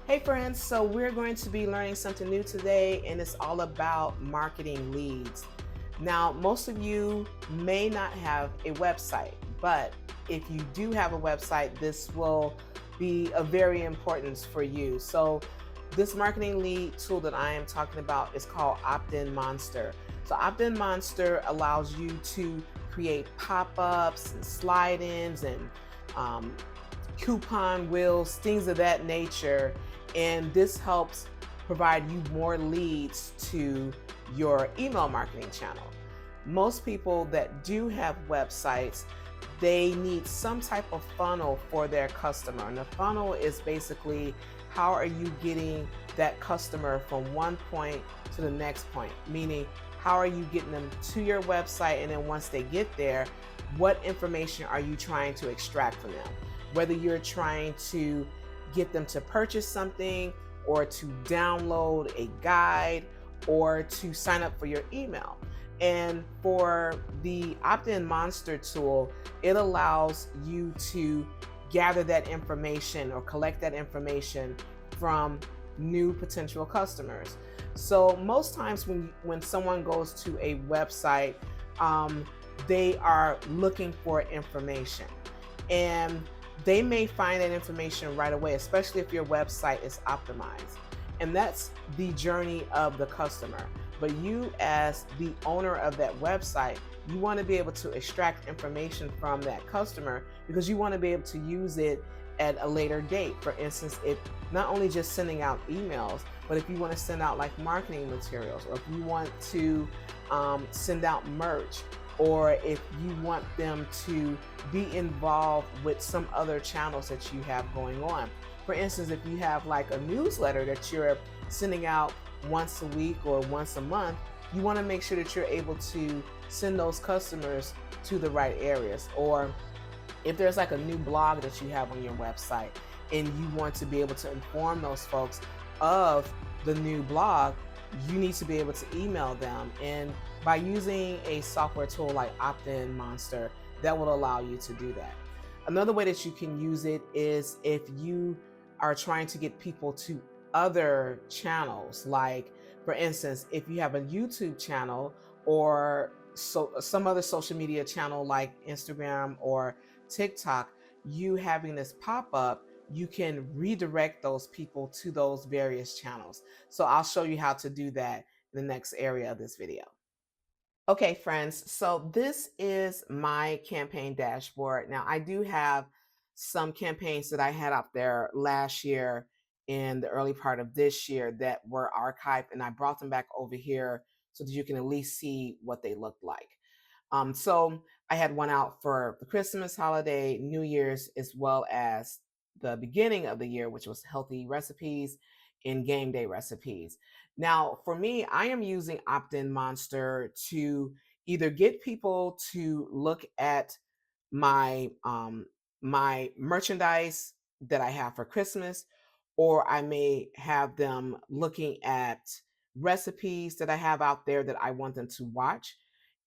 Hey friends, so we're going to be learning something new today, and it's all about marketing leads. Now, most of you may not have a website, but if you do have a website, this will be of very importance for you. So, this marketing lead tool that I am talking about is called OptinMonster. So, OptinMonster allows you to create pop ups and slide ins and um, coupon wheels, things of that nature. And this helps provide you more leads to your email marketing channel. Most people that do have websites, they need some type of funnel for their customer. And the funnel is basically how are you getting that customer from one point to the next point, meaning how are you getting them to your website, and then once they get there, what information are you trying to extract from them? Whether you're trying to get them to purchase something or to download a guide or to sign up for your email. And for the OptinMonster tool, it allows you to gather that information or collect that information from new potential customers. So most times when someone goes to a website, um, they are looking for information, and they may find that information right away, especially if your website is optimized. And that's the journey of the customer. But you, as the owner of that website, you want to be able to extract information from that customer because you want to be able to use it at a later date. For instance, if not only just sending out emails, but if you want to send out like marketing materials, or if you want to send out merch, or if you want them to be involved with some other channels that you have going on. For instance, if you have like a newsletter that you're sending out once a week or once a month, you want to make sure that you're able to send those customers to the right areas. Or if there's like a new blog that you have on your website and you want to be able to inform those folks of the new blog, you need to be able to email them. And by using a software tool like OptinMonster, that will allow you to do that. Another way that you can use it is if you are trying to get people to other channels. Like, for instance, if you have a YouTube channel or some other social media channel like Instagram or TikTok, you having this pop up, you can redirect those people to those various channels. So I'll show you how to do that in the next area of this video. Okay, friends, so this is my campaign dashboard. Now, I do have some campaigns that I had out there last year in the early part of this year that were archived, and I brought them back over here so that you can at least see what they looked like. So I had one out for the Christmas holiday, New Year's, as well as the beginning of the year, which was healthy recipes and game day recipes. Now, for me, I am using OptinMonster to either get people to look at my merchandise that I have for Christmas, or I may have them looking at recipes that I have out there that I want them to watch.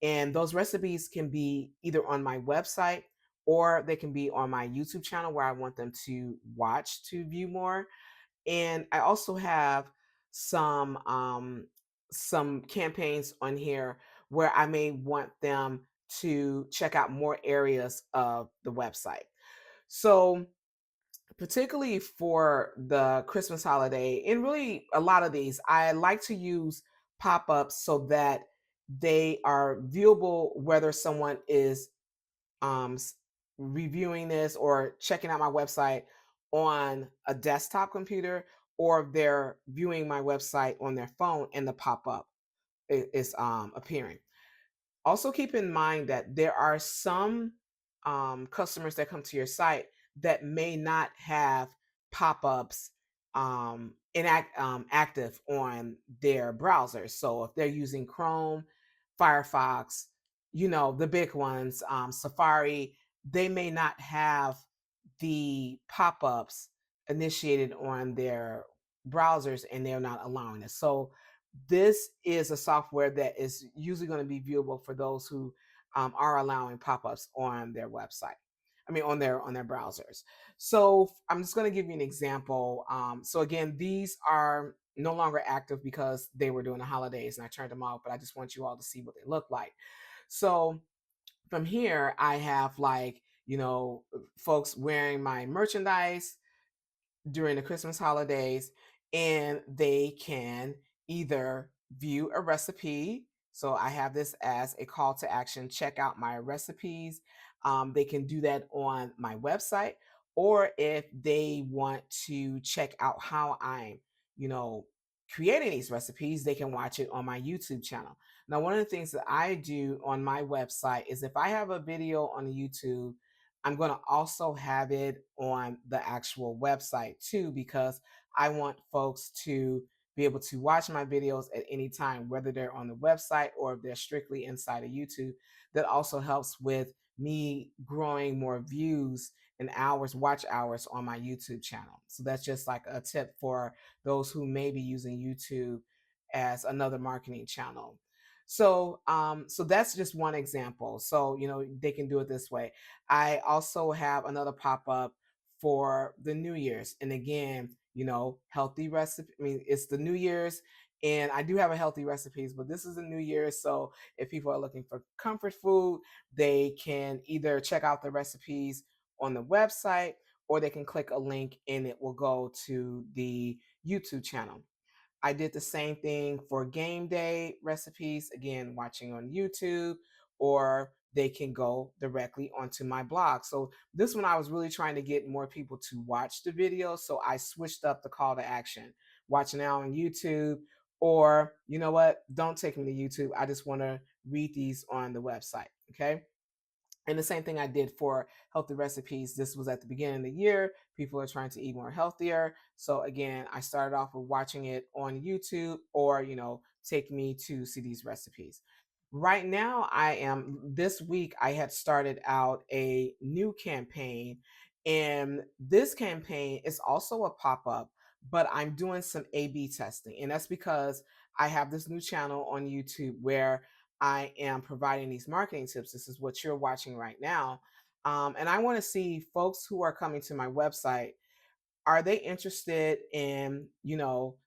And those recipes can be either on my website or they can be on my YouTube channel where I want them to watch to view more. And I also have some campaigns on here where I may want them to check out more areas of the website. So particularly for the Christmas holiday, and really a lot of these, I like to use pop-ups so that they are viewable whether someone is um, s- reviewing this or checking out my website on a desktop computer, or if they're viewing my website on their phone and the pop-up is appearing. Also, keep in mind that there are some customers that come to your site that may not have pop-ups active on their browsers. So if they're using Chrome, Firefox, the big ones, Safari, they may not have the pop-ups initiated on their browsers, and they're not allowing it. So this is a software that is usually going to be viewable for those who are allowing pop-ups on their website. I mean, on their browsers. So I'm just going to give you an example. So again, these are no longer active because they were doing the holidays and I turned them off. But I just want you all to see what they look like. So from here, I have like, folks wearing my merchandise during the Christmas holidays, and they can either view a recipe. So I have this as a call to action, check out my recipes. They can do that on my website, or if they want to check out how I'm, you know, creating these recipes, they can watch it on my YouTube channel. Now, one of the things that I do on my website is if I have a video on YouTube, I'm going to also have it on the actual website too, because I want folks to be able to watch my videos at any time, whether they're on the website or if they're strictly inside of YouTube. That also helps with me growing more views and hours, watch hours on my YouTube channel. So that's just like a tip for those who may be using YouTube as another marketing channel. So that's just one example. So, they can do it this way. I also have another pop-up for the New Year's. And again, healthy recipe. I mean, it's the New Year's and I do have a healthy recipes, but this is the New Year's. So if people are looking for comfort food, they can either check out the recipes on the website or they can click a link and it will go to the YouTube channel. I did the same thing for game day recipes, again, watching on YouTube, or they can go directly onto my blog. So this one, I was really trying to get more people to watch the video. So I switched up the call to action. Watch now on YouTube, or you know what? Don't take me to YouTube. I just want to read these on the website. Okay. And the same thing I did for healthy recipes. This was at the beginning of the year. People are trying to eat more healthier. So again, I started off with watching it on YouTube or, take me to see these recipes. Right now, this week, I had started out a new campaign. And this campaign is also a pop up, but I'm doing some A B testing. And that's because I have this new channel on YouTube where I am providing these marketing tips. This is what you're watching right now. And I want to see folks who are coming to my website, are they interested in,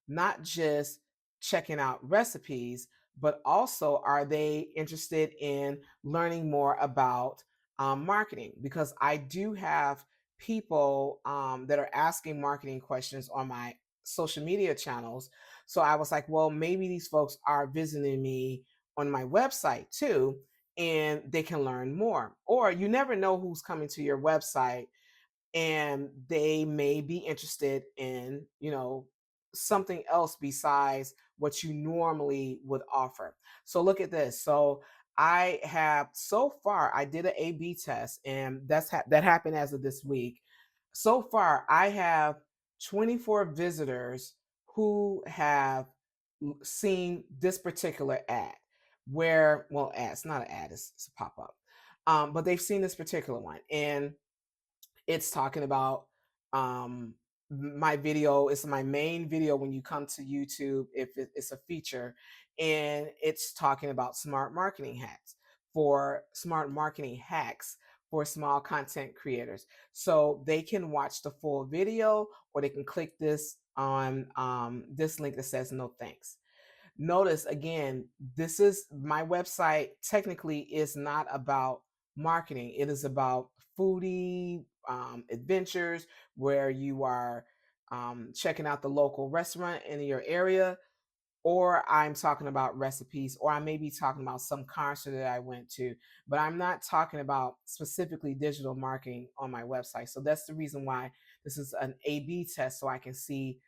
not just checking out recipes, but also are they interested in learning more about marketing? Because I do have people that are asking marketing questions on my social media channels. So I was like, well, maybe these folks are visiting me on my website too, and they can learn more. Or you never know who's coming to your website and they may be interested in, something else besides what you normally would offer. So look at this. So I have so far, I did an A/B test, and that happened as of this week. So far, I have 24 visitors who have seen this particular ad. It's not an ad, it's a pop up, but they've seen this particular one, and it's talking about my video. It's my main video when you come to YouTube, if it's a feature, and it's talking about smart marketing hacks for small content creators. So they can watch the full video, or they can click this link that says no thanks. Notice again, this is my website technically is not about marketing. It is about foodie adventures where you are checking out the local restaurant in your area, or I'm talking about recipes, or I may be talking about some concert that I went to, but I'm not talking about specifically digital marketing on my website. So that's the reason why this is an A/B test, so I can see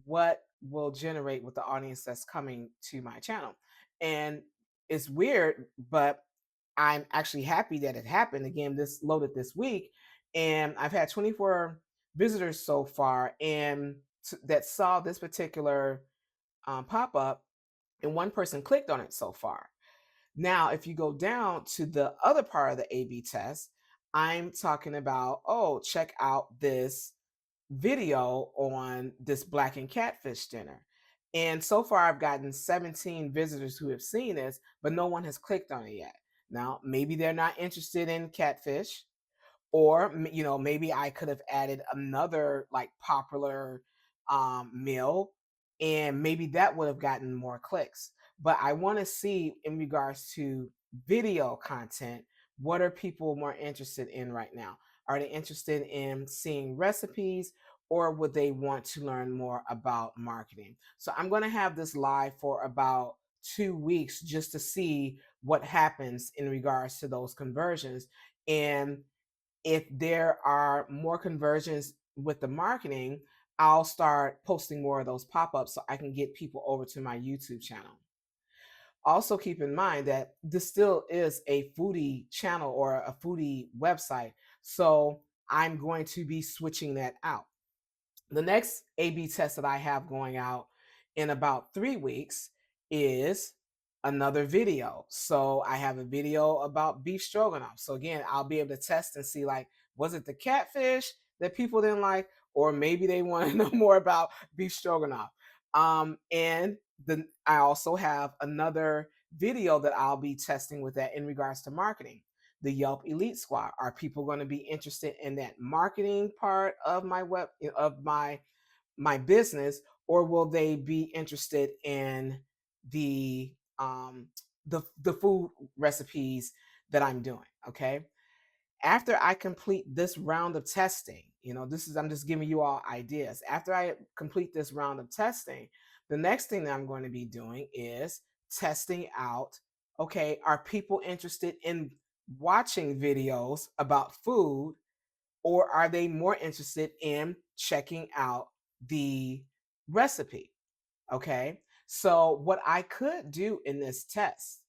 what will generate with the audience that's coming to my channel. And it's weird, but I'm actually happy that it happened. Again, this loaded this week, and I've had 24 visitors so far, and that saw this particular pop up, and one person clicked on it so far. Now, if you go down to the other part of the A B test, I'm talking about, oh, check out this video on this blackened catfish dinner. And so far, I've gotten 17 visitors who have seen this, but no one has clicked on it yet. Now, maybe they're not interested in catfish, Or maybe I could have added another like popular meal, and maybe that would have gotten more clicks. But I want to see, in regards to video content, what are people more interested in right now? Are they interested in seeing recipes, or would they want to learn more about marketing? So I'm going to have this live for about 2 weeks just to see what happens in regards to those conversions. And if there are more conversions with the marketing, I'll start posting more of those pop-ups so I can get people over to my YouTube channel. Also, keep in mind that this still is a foodie channel or a foodie website. So I'm going to be switching that out. The next A/B test that I have going out in about 3 weeks is another video. So I have a video about beef stroganoff. So again, I'll be able to test and see, like, was it the catfish that people didn't like, or maybe they want to know more about beef stroganoff. And then I also have another video that I'll be testing with that in regards to marketing. The Yelp Elite Squad. Are people going to be interested in that marketing part of my business, or will they be interested in the the food recipes that I'm doing? Okay. After I complete this round of testing, I'm just giving you all ideas. After I complete this round of testing, the next thing that I'm going to be doing is testing out, okay, are people interested in watching videos about food, or are they more interested in checking out the recipe? Okay. So what I could do in this test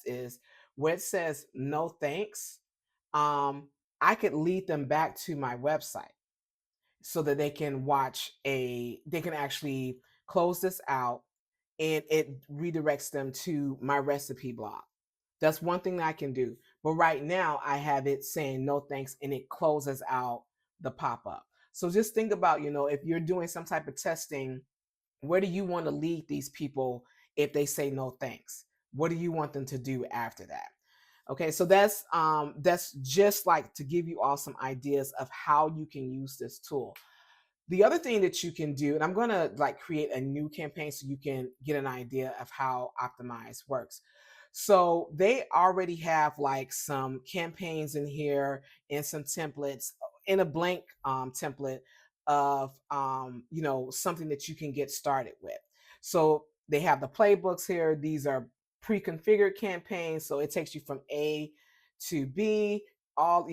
is, where it says no thanks, I could lead them back to my website so that they can actually close this out, and it redirects them to my recipe blog. That's one thing that I can do. But right now I have it saying no thanks, and it closes out the pop-up. So just think about, if you're doing some type of testing, where do you want to lead these people if they say no thanks? What do you want them to do after that? Okay, so that's just like to give you all some ideas of how you can use this tool. The other thing that you can do, and I'm going to like create a new campaign so you can get an idea of how Optimize works. So they already have like some campaigns in here and some templates in a blank template of something that you can get started with. So they have the playbooks here. These are pre-configured campaigns, so it takes you from A to B, all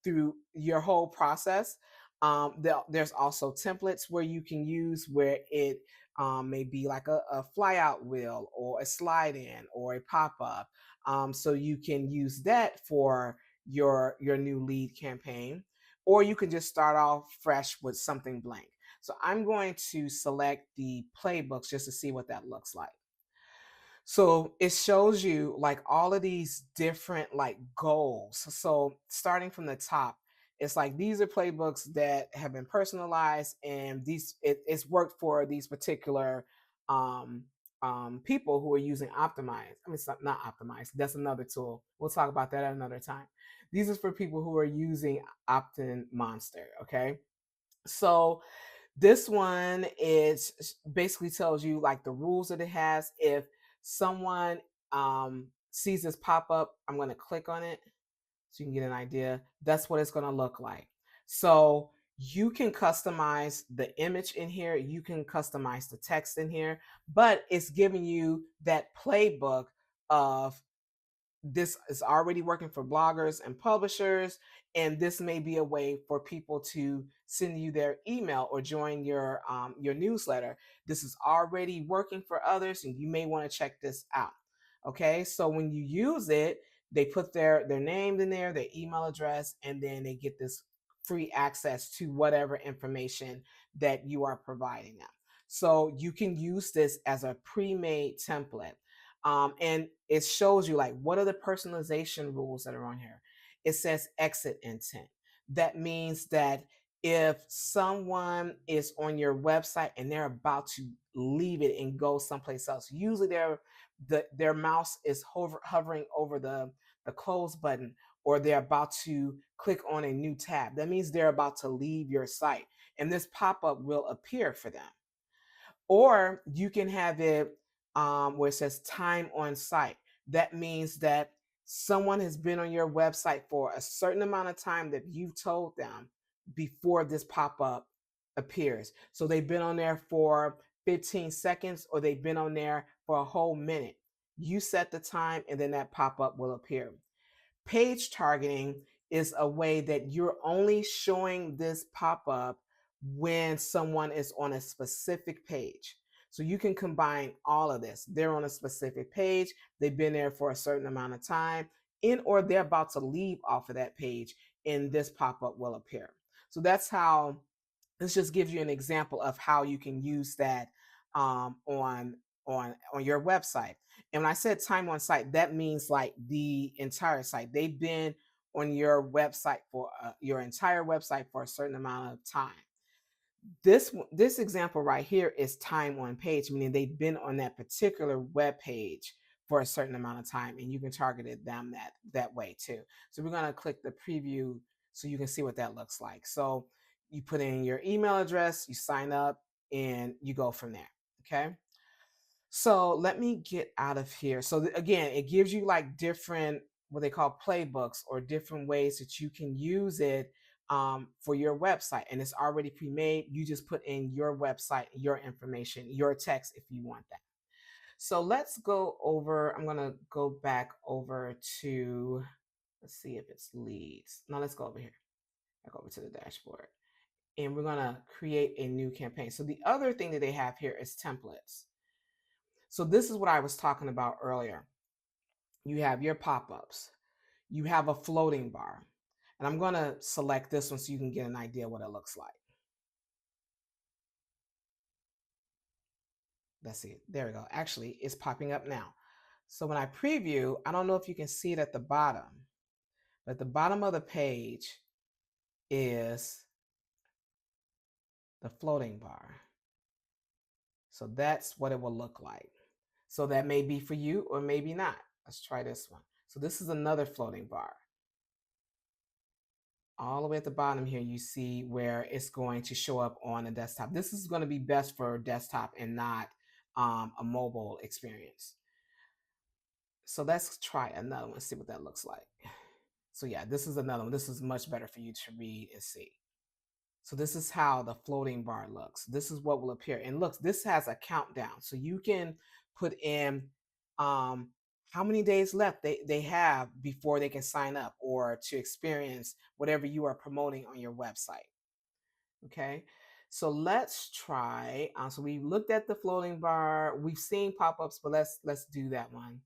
through your whole process. There's also templates where you can use, where it may be like a fly out wheel or a slide in or a pop up. So you can use that for your new lead campaign, or you can just start off fresh with something blank. So I'm going to select the playbooks just to see what that looks like. So it shows you like all of these different like goals. So starting from the top, it's like these are playbooks that have been personalized, and it's worked for these particular um, people who are using Optimize. I mean, it's not Optimize. That's another tool. We'll talk about that at another time. These are for people who are using OptinMonster. Okay, so this one is basically tells you like the rules that it has. If someone sees this pop up, I'm going to click on it so you can get an idea. That's what it's going to look like. So you can customize the image in here. You can customize the text in here, but it's giving you that playbook of this is already working for bloggers and publishers, and this may be a way for people to send you their email or join your newsletter. This is already working for others, and you may want to check this out. Okay, so when you use it, they put their name in there, their email address, and then they get this free access to whatever information that you are providing them. So you can use this as a pre-made template. And it shows you like what are the personalization rules that are on here. It says exit intent. That means that if someone is on your website and they're about to leave it and go someplace else, usually their mouse is hovering over the close button, or they're about to click on a new tab. That means they're about to leave your site, and this pop-up will appear for them. Or you can have it where it says time on site. That means that someone has been on your website for a certain amount of time that you've told them before this pop-up appears. So they've been on there for 15 seconds, or they've been on there for a whole minute. You set the time, and then that pop-up will appear. Page targeting is a way that you're only showing this pop-up when someone is on a specific page. So you can combine all of this. They're on a specific page, they've been there for a certain amount of time, or they're about to leave off of that page, and this pop-up will appear. So that's how, this just gives you an example of how you can use that on your website. And when I said time on site, that means like the entire site. They've been on your website for your entire website for a certain amount of time. This example right here is time on page, meaning they've been on that particular web page for a certain amount of time, and you can target them that way too. So we're going to click the preview so you can see what that looks like. So you put in your email address, you sign up, and you go from there. Okay. So let me get out of here. So again, it gives you like different, what they call playbooks, or different ways that you can use it for your website. And it's already pre-made. You just put in your website, your information, your text if you want that. So let's go over, I'm going to go back over to, let's see if it's leads. Now let's go over here, back over to the dashboard. And we're going to create a new campaign. So the other thing that they have here is templates. So this is what I was talking about earlier. You have your pop-ups. You have a floating bar. And I'm going to select this one so you can get an idea what it looks like. Let's see. There we go. Actually, it's popping up now. So when I preview, I don't know if you can see it at the bottom, but at the bottom of the page is the floating bar. So that's what it will look like. So that may be for you or maybe not. Let's try this one. So this is another floating bar. All the way at the bottom here, you see where it's going to show up on a desktop. This is going to be best for desktop and not a mobile experience. So let's try another one, see what that looks like. So yeah, this is another one. This is much better for you to read and see. So this is how the floating bar looks. This is what will appear. And look, this has a countdown. So you can put in how many days left they have before they can sign up or to experience whatever you are promoting on your website. Okay, so let's try. So we looked at the floating bar. We've seen pop-ups, but let's do that one.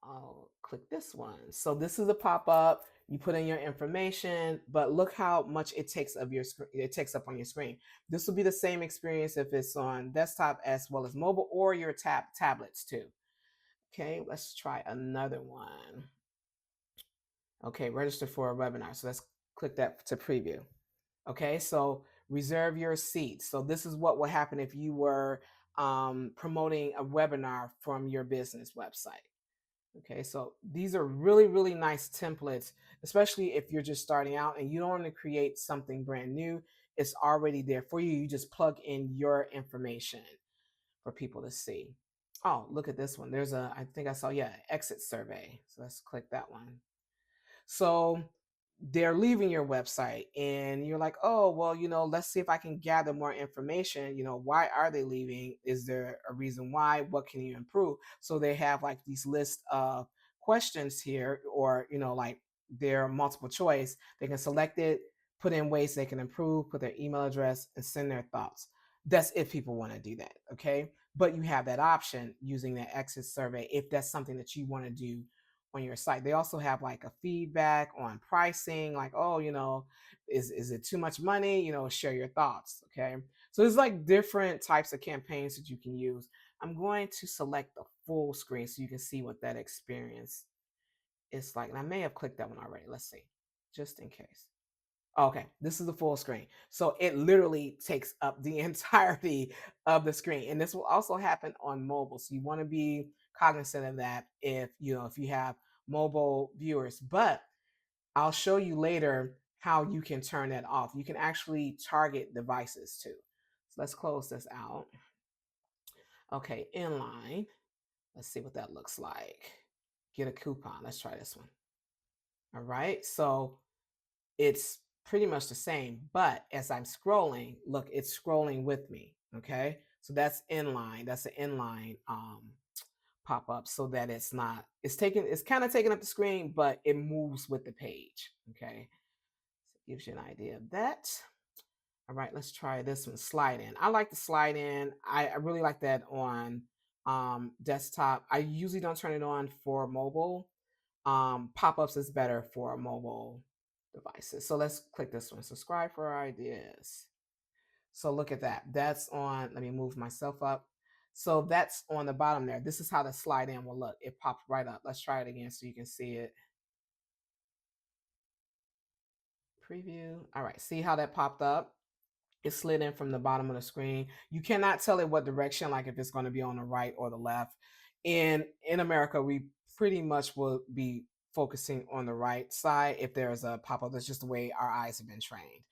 I'll click this one. So this is a pop-up. You put in your information, but look how much it takes of your screen. It takes up on your screen. This will be the same experience if it's on desktop as well as mobile, or your tablets too. Okay, let's try another one. Okay, register for a webinar. So let's click that to preview. Okay, so reserve your seat. So this is what will happen if you were promoting a webinar from your business website. Okay, so these are really, really nice templates, especially if you're just starting out and you don't want to create something brand new. It's already there for you. You just plug in your information for people to see. Oh, look at this one. There's I think I saw, yeah, exit survey. So let's click that one. So they're leaving your website and you're like, oh, well, let's see if I can gather more information. Why are they leaving? Is there a reason why? What can you improve? So they have like these lists of questions here, or, like their multiple choice. They can select it, put in ways they can improve, put their email address, and send their thoughts. That's if people want to do that. Okay. But you have that option using that exit survey if that's something that you want to do on your site. They also have like a feedback on pricing, like, oh, is it too much money? Share your thoughts. Okay. So there's like different types of campaigns that you can use. I'm going to select the full screen so you can see what that experience is like. And I may have clicked that one already. Let's see, just in case. Okay, this is the full screen. So it literally takes up the entirety of the screen. And this will also happen on mobile. So you want to be cognizant of that if you have mobile viewers, but I'll show you later how you can turn that off. You can actually target devices too. So let's close this out. Okay, inline. Let's see what that looks like. Get a coupon. Let's try this one. All right, so it's pretty much the same, but as I'm scrolling, look, it's scrolling with me. Okay, so that's inline. That's an inline pop up, so that it's kind of taking up the screen, but it moves with the page. Okay, so it gives you an idea of that. All right, let's try this one. Slide in. I like the slide in. I really like that on desktop. I usually don't turn it on for mobile. Pop-ups is better for mobile devices. So let's click this one. Subscribe for ideas. So look at that. That's on. Let me move myself up. So that's on the bottom there. This is how the slide in will look. It popped right up. Let's try it again so you can see it. Preview. All right. See how that popped up? It slid in from the bottom of the screen. You cannot tell it what direction, like if it's going to be on the right or the left. And in America, we pretty much will be focusing on the right side if there's a pop-up. That's just the way our eyes have been trained.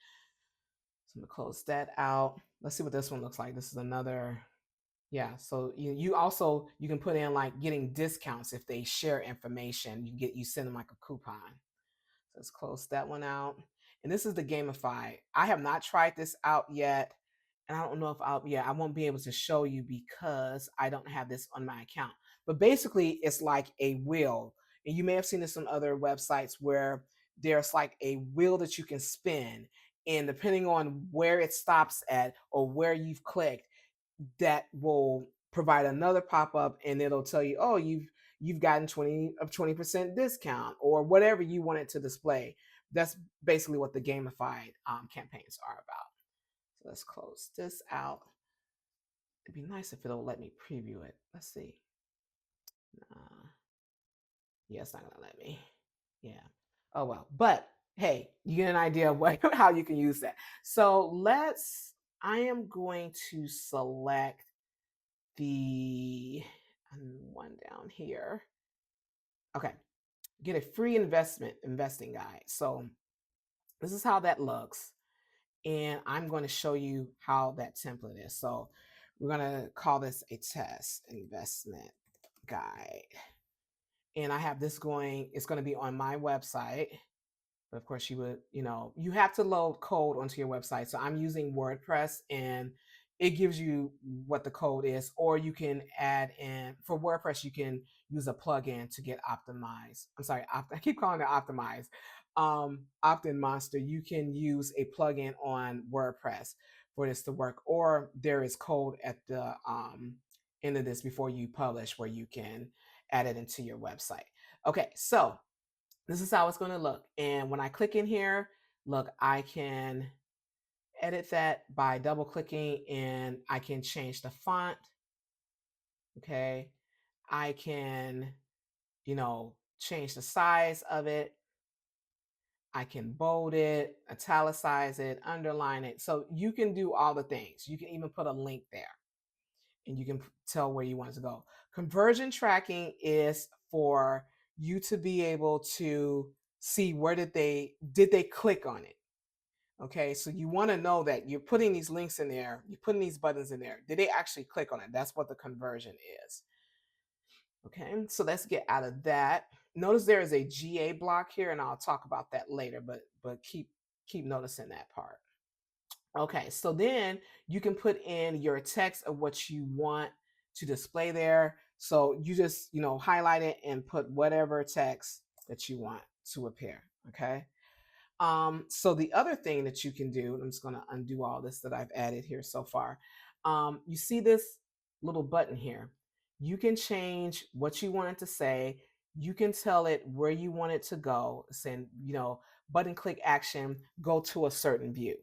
So I'm gonna close that out. Let's see what this one looks like. This is another, yeah. So you also, you can put in like getting discounts if they share information. You send them like a coupon. So let's close that one out. And this is the Gamify. I have not tried this out yet. And I don't know if I won't be able to show you because I don't have this on my account. But basically, it's like a wheel. And you may have seen this on other websites where there's like a wheel that you can spin. And depending on where it stops at or where you've clicked, that will provide another pop-up and it'll tell you, oh, you've gotten 20% discount or whatever you want it to display. That's basically what the gamified campaigns are about. So let's close this out. It'd be nice if it'll let me preview it. Let's see. Yeah, it's not gonna let me. Yeah. Oh well. But hey, you get an idea of what how you can use that. So I am going to select the one down here. Okay. Get a free investing guide. So this is how that looks. And I'm going to show you how that template is. So we're going to call this a test investment guide. And I have this going, it's going to be on my website. But of course you would, you have to load code onto your website. So I'm using WordPress and it gives you what the code is, or you can add in for WordPress, you can use a plugin to get optimized. I'm sorry, I keep calling it optimized. OptinMonster, you can use a plugin on WordPress for this to work, or there is code at the end of this before you publish where you can add it into your website. Okay, so this is how it's going to look. And when I click in here, look, I can edit that by double clicking and I can change the font. Okay. I can, change the size of it. I can bold it, italicize it, underline it. So you can do all the things. You can even put a link there and you can tell where you want it to go. Conversion tracking is for you to be able to see where did they click on it. Okay, so you want to know that you're putting these links in there, you're putting these buttons in there. Did they actually click on it? That's what the conversion is. Okay, so let's get out of that. Notice there is a GA block here, and I'll talk about that later, but keep noticing that part. Okay, so then you can put in your text of what you want to display there. So you just, highlight it and put whatever text that you want to appear. Okay. So the other thing that you can do, I'm just going to undo all this that I've added here so far. You see this little button here. You can change what you want it to say. You can tell it where you want it to go. Saying, button click action, go to a certain view.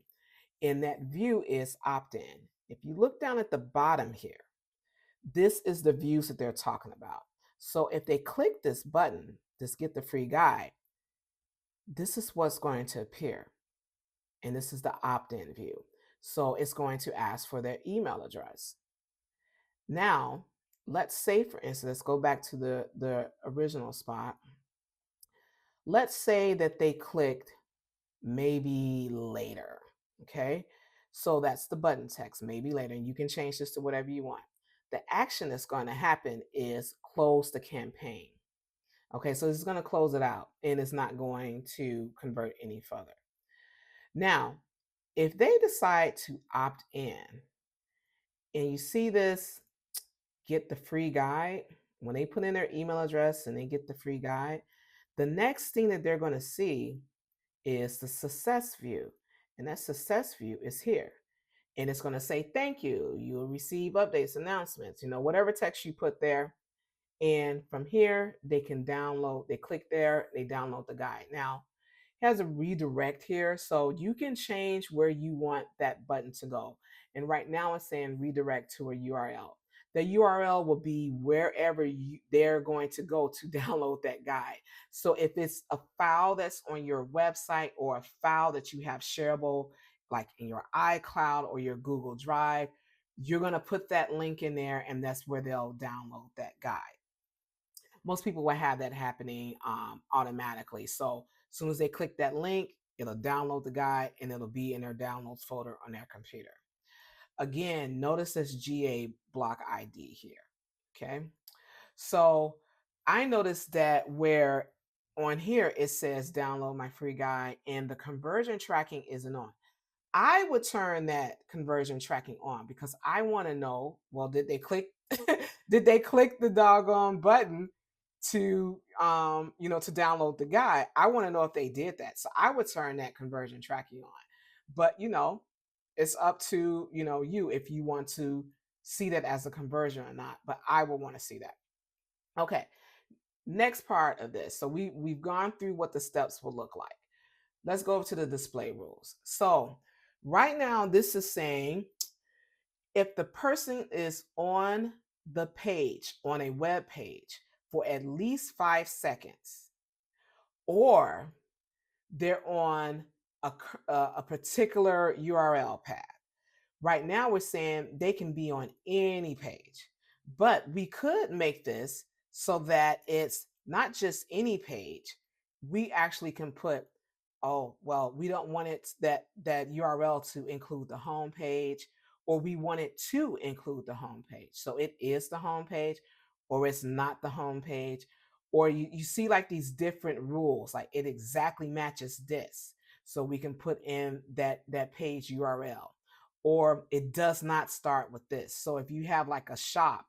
And that view is opt-in. If you look down at the bottom here, this is the views that they're talking about. So if they click this button, this get the free guide, this is what's going to appear. And this is the opt-in view. So it's going to ask for their email address. Now, let's say, for instance, let's go back to the original spot. Let's say that they clicked maybe later. Okay. So that's the button text, maybe later. And you can change this to whatever you want. The action that's going to happen is close the campaign. Okay. So it's going to close it out and it's not going to convert any further. Now, if they decide to opt in and you see this, get the free guide, when they put in their email address and they get the free guide, the next thing that they're going to see is the success view. And that success view is here. And it's going to say, thank you. You will receive updates, announcements, whatever text you put there. And from here, they can download, they click there, they download the guide. Now, it has a redirect here. So you can change where you want that button to go. And right now it's saying redirect to a URL. The URL will be wherever they're going to go to download that guide. So if it's a file that's on your website or a file that you have shareable, like in your iCloud or your Google Drive, you're going to put that link in there and that's where they'll download that guide. Most people will have that happening automatically. So as soon as they click that link, it'll download the guide and it'll be in their downloads folder on their computer. Again, notice this GA block ID here. Okay. So I noticed that where on here it says download my free guide and the conversion tracking isn't on. I would turn that conversion tracking on because I want to know, well, did they click did they click the doggone button to to download the guide? I want to know if they did that. So I would turn that conversion tracking on. But it's up to you if you want to see that as a conversion or not. But I will want to see that. Okay. Next part of this. So we've gone through what the steps will look like. Let's go over to the display rules. So right now, this is saying if the person is on the page, on a web page for at least 5 seconds, or they're on a particular URL path. Right now, we're saying they can be on any page, but we could make this so that it's not just any page. We actually can put, oh, well, we don't want it that URL to include the home page, or we want it to include the home page. So it is the home page, or it's not the home page, or you see like these different rules, like it exactly matches this. So we can put in that page URL, or it does not start with this. So if you have like a shop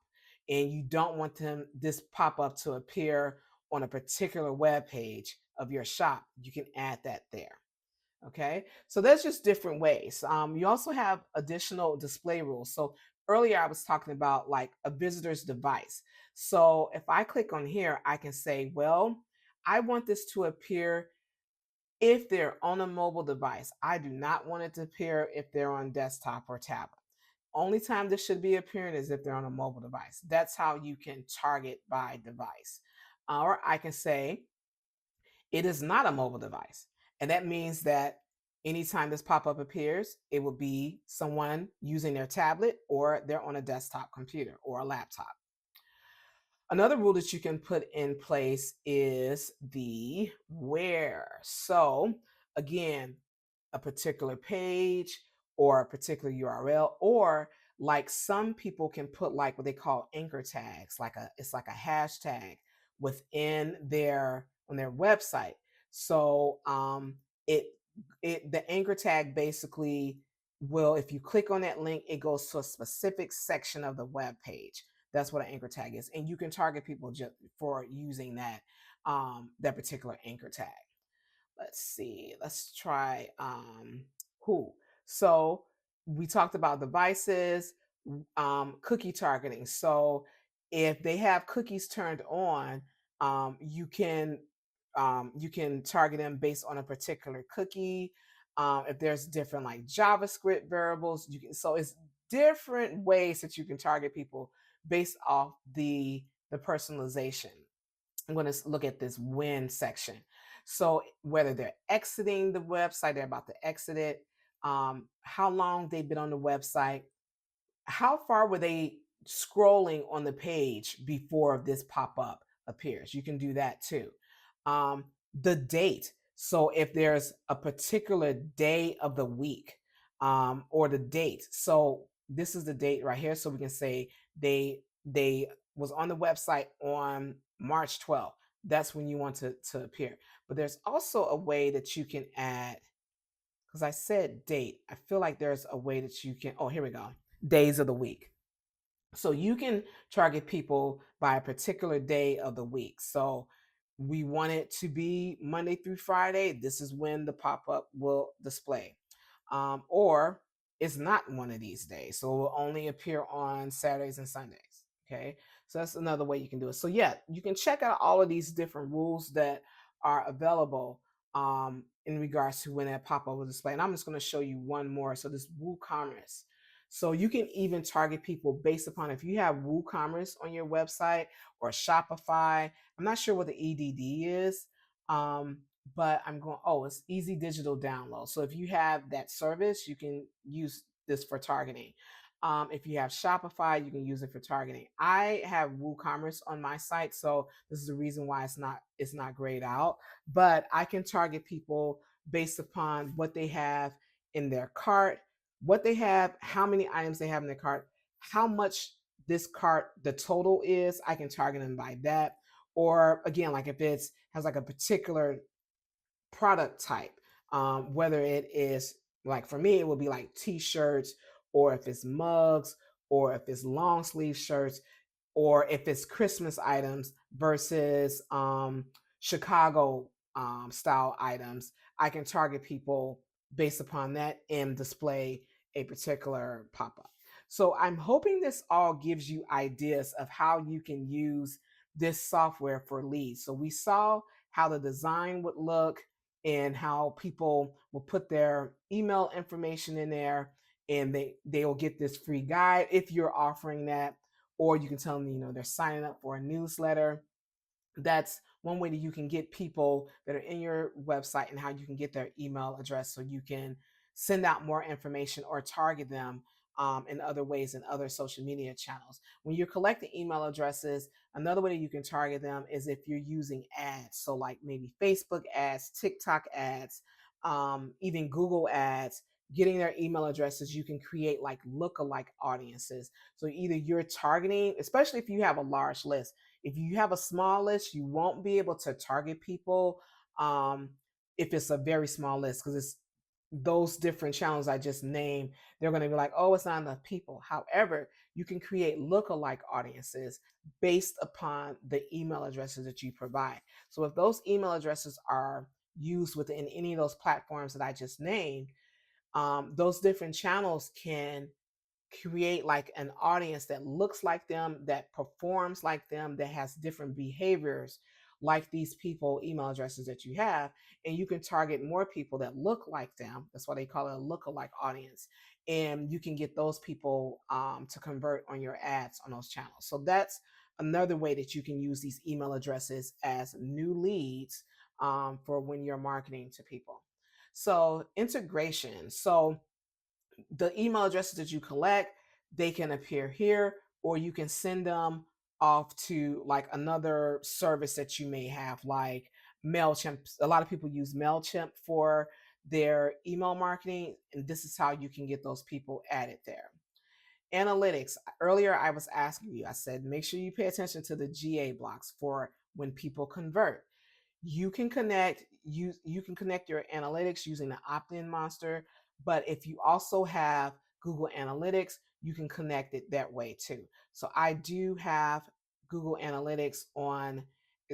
and you don't want this pop-up to appear on a particular web page of your shop, you can add that there. Okay, so that's just different ways. You also have additional display rules. So earlier I was talking about like a visitor's device. So if I click on here, I can say, well, I want this to appear if they're on a mobile device. I do not want it to appear if they're on desktop or tablet. Only time this should be appearing is if they're on a mobile device. That's how you can target by device. Or I can say it is not a mobile device. And that means that anytime this pop-up appears, it will be someone using their tablet or they're on a desktop computer or a laptop. Another rule that you can put in place is the where. So again, a particular page or a particular URL, or like some people can put like what they call anchor tags, it's like a hashtag within on their website. So the anchor tag basically will, if you click on that link, it goes to a specific section of the web page. That's what an anchor tag is, and you can target people just for using that particular anchor tag. Let's see. Let's try who. So we talked about devices, cookie targeting. So if they have cookies turned on, you can target them based on a particular cookie. If there's different like JavaScript variables, you can. So it's different ways that you can target people based off the personalization. I'm going to look at this when section. So whether they're exiting the website, they're about to exit it, how long they've been on the website, how far were they scrolling on the page before this pop-up appears. You can do that too. the date. So if there's a particular day of the week, or the date. So this is the date right here. So we can say they was on the website on March 12th. That's when you want to appear. But there's also a way that you can add, because I said date. I feel like there's a way that you can, oh, here we go. Days of the week. So you can target people by a particular day of the week. So we want it to be Monday through Friday. This is when the pop up will display. Or it's not one of these days. So it will only appear on Saturdays and Sundays. Okay. So that's another way you can do it. So, yeah, you can check out all of these different rules that are available in regards to when that pop up will display. And I'm just going to show you one more. So, this WooCommerce. So you can even target people based upon if you have WooCommerce on your website or Shopify. I'm not sure what the EDD is, but I'm going, oh, it's easy digital download. So if you have that service, you can use this for targeting. If you have Shopify, you can use it for targeting. I have WooCommerce on my site, so this is the reason why it's not grayed out. But I can target people based upon what they have in their cart, what they have, how many items they have in their cart, how much this cart, the total is. I can target them by that. Or again, like if it's has like a particular product type, whether it is like for me, it would be like t-shirts, or if it's mugs, or if it's long sleeve shirts, or if it's Christmas items versus Chicago style items. I can target people based upon that and display a particular pop up. So I'm hoping this all gives you ideas of how you can use this software for leads. So we saw how the design would look and how people will put their email information in there, and they'll get this free guide if you're offering that, or you can tell them, they're signing up for a newsletter. That's one way that you can get people that are in your website and how you can get their email address so you can send out more information or target them in other ways in other social media channels. When you're collecting email addresses, another way that you can target them is if you're using ads. So like maybe Facebook ads, TikTok ads, even Google ads, getting their email addresses, you can create like lookalike audiences. So either you're targeting, especially if you have a large list. If you have a small list, you won't be able to target people if it's a very small list, because it's those different channels I just named. They're going to be like, oh, it's not enough people. However, you can create lookalike audiences based upon the email addresses that you provide. So if those email addresses are used within any of those platforms that I just named, those different channels can create like an audience that looks like them, that performs like them, that has different behaviors like these people email addresses that you have, and you can target more people that look like them. That's why they call it a lookalike audience, and you can get those people to convert on your ads on those channels. So that's another way that you can use these email addresses as new leads for when you're marketing to people. So integration. So the email addresses that you collect, they can appear here, or you can send them off to like another service that you may have, like MailChimp. A lot of people use MailChimp for their email marketing, and this is how you can get those people added there. Analytics. Earlier, I was asking you, I said, make sure you pay attention to the GA blocks for when people convert. You can connect your analytics using the OptinMonster, but if you also have Google Analytics, you can connect it that way too. So I do have Google Analytics on.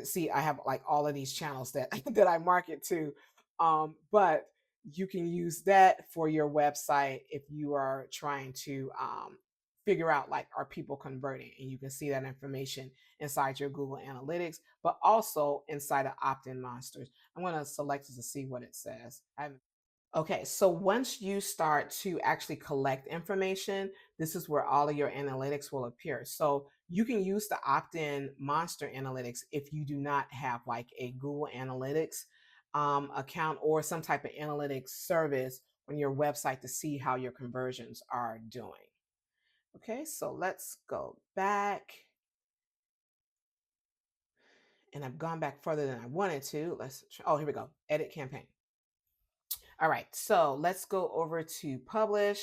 See, I have like all of these channels that that I market to, but you can use that for your website if you are trying to figure out like, are people converting, and you can see that information inside your Google Analytics, but also inside of OptinMonsters. I'm going to select it to see what it says. Okay, so once you start to actually collect information, this is where all of your analytics will appear. So you can use the OptinMonster analytics if you do not have like a Google Analytics account or some type of analytics service on your website to see how your conversions are doing. Okay, so let's go back. and I've gone back further than I wanted to. Let's try, oh, here we go. Edit campaign. All right, so let's go over to publish.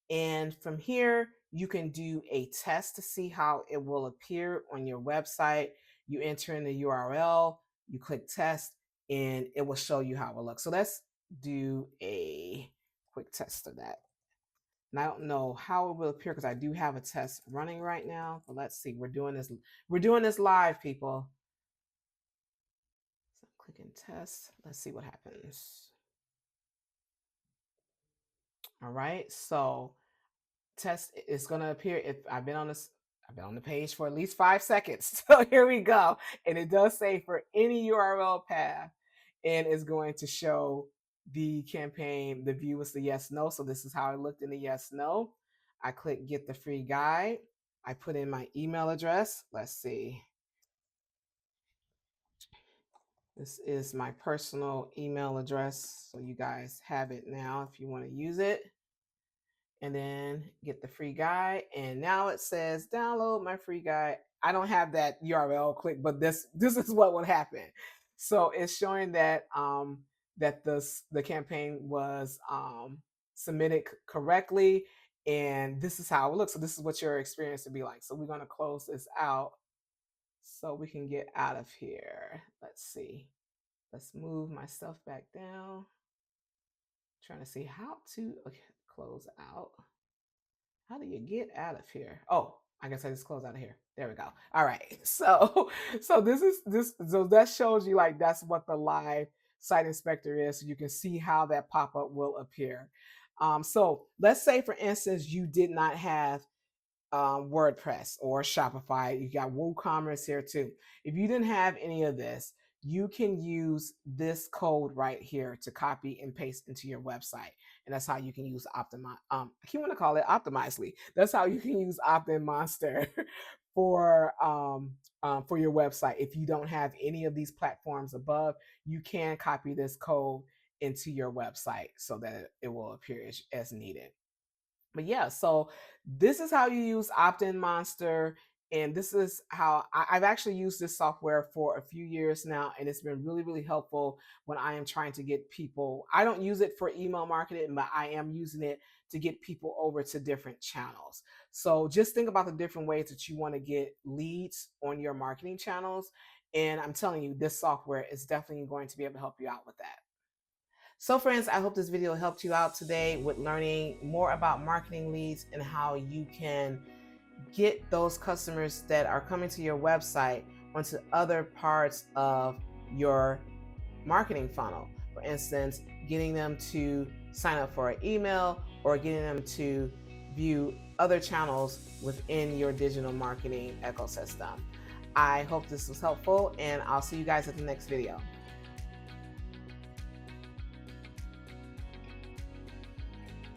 And from here, you can do a test to see how it will appear on your website. You enter in the URL, you click test, and it will show you how it will look. So let's do a quick test of that. And I don't know how it will appear because I do have a test running right now. But let's see. We're doing this live, people. So clicking test. Let's see what happens. All right. So test is going to appear if I've been on the page for at least 5 seconds. So here we go. And it does say for any URL path, and it's going to show the campaign. The view is the yes, no. So this is how it looked in the yes, no. I click get the free guide. I put in my email address. Let's see. This is my personal email address. So you guys have it now if you want to use it. And then get the free guide. And now it says download my free guide. I don't have that URL click, but this is what would happen. So it's showing that that the campaign was submitted correctly, and this is how it looks. So this is what your experience would be like. So we're going to close this out so we can get out of here. Let's see. Let's move my stuff back down. Trying to see how to close out. How do you get out of here? Oh, I guess I just close out of here. There we go. All right. So so that shows you like that's what the live site inspector is. So you can see how that pop-up will appear. So let's say, for instance, you did not have WordPress or Shopify. You got WooCommerce here too. If you didn't have any of this, you can use this code right here to copy and paste into your website. And that's how you can use I keep want to call it Optimizely. That's how you can use OptinMonster for your website. If you don't have any of these platforms above, you can copy this code into your website so that it will appear as needed. But yeah, so this is how you use OptinMonster. And this is how I've actually used this software for a few years now. And it's been really, really helpful when I am trying to get people. I don't use it for email marketing, but I am using it to get people over to different channels. So just think about the different ways that you want to get leads on your marketing channels. And I'm telling you, this software is definitely going to be able to help you out with that. So friends, I hope this video helped you out today with learning more about marketing leads and how you can get those customers that are coming to your website onto other parts of your marketing funnel. For instance, getting them to sign up for an email or getting them to view other channels within your digital marketing ecosystem. I hope this was helpful, and I'll see you guys at the next video.